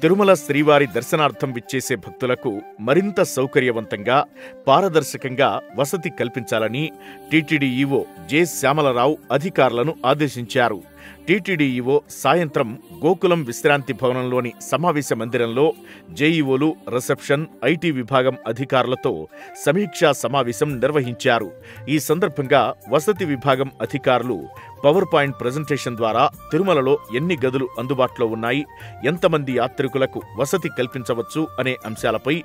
తిరుమల శ్రీవారి దర్శనార్థం విచ్చేసే భక్తులకు మరింత సౌకర్యవంతంగా, పారదర్శకంగా వసతి కల్పించాలని టీటీడీ ఈవో జె శ్యామలరావు అధికారులను ఆదేశించారు. టీటీడీ ఈవో సాయంత్రం గోకులం విశ్రాంతి భవనంలోని సమావేశ మందిరంలో జేఈఓలు, రిసెప్షన్, ఐటీ విభాగం అధికారులతో సమీక్షా సమావేశం నిర్వహించారు. ఈ సందర్భంగా వసతి విభాగం అధికారులు పవర్ పాయింట్ ప్రజెంటేషన్ ద్వారా తిరుమలలో ఎన్ని గదులు అందుబాటులో ఉన్నాయి, ఎంతమంది యాత్రికులకు వసతి కల్పించవచ్చు అనే అంశాలపై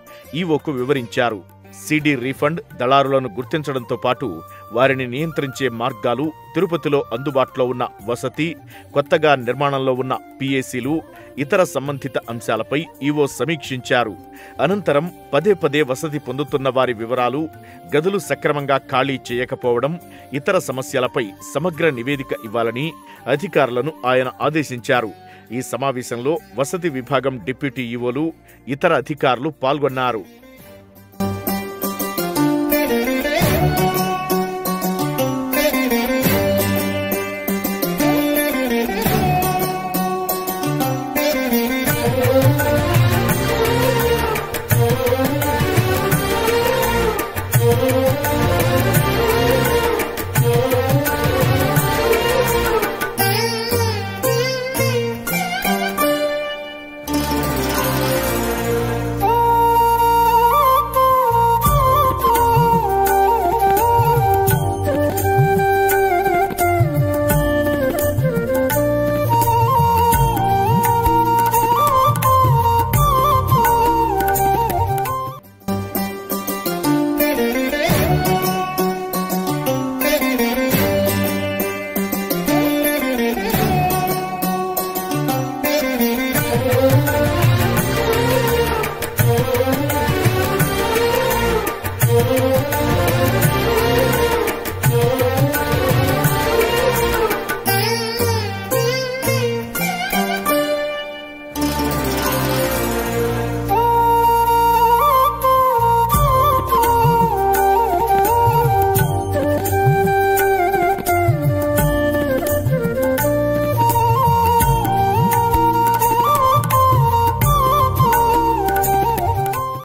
ఈవోకు వివరించారు. సీడీ రీఫండ్ దళారులను గుర్తించడంతో పాటు వారిని నియంత్రించే మార్గాలు, తిరుపతిలో అందుబాటులో ఉన్న వసతి, కొత్తగా నిర్మాణంలో ఉన్న పీఏసీలు, ఇతర సంబంధిత అంశాలపై ఈవో సమీక్షించారు. అనంతరం పదే పదే వసతి పొందుతున్న వారి వివరాలు, గదులు సక్రమంగా ఖాళీ చేయకపోవడం, ఇతర సమస్యలపై సమగ్ర నివేదిక ఇవ్వాలని అధికారులను ఆయన ఆదేశించారు. ఈ సమావేశంలో వసతి విభాగం డిప్యూటీ ఈవోలు, ఇతర అధికారులు పాల్గొన్నారు.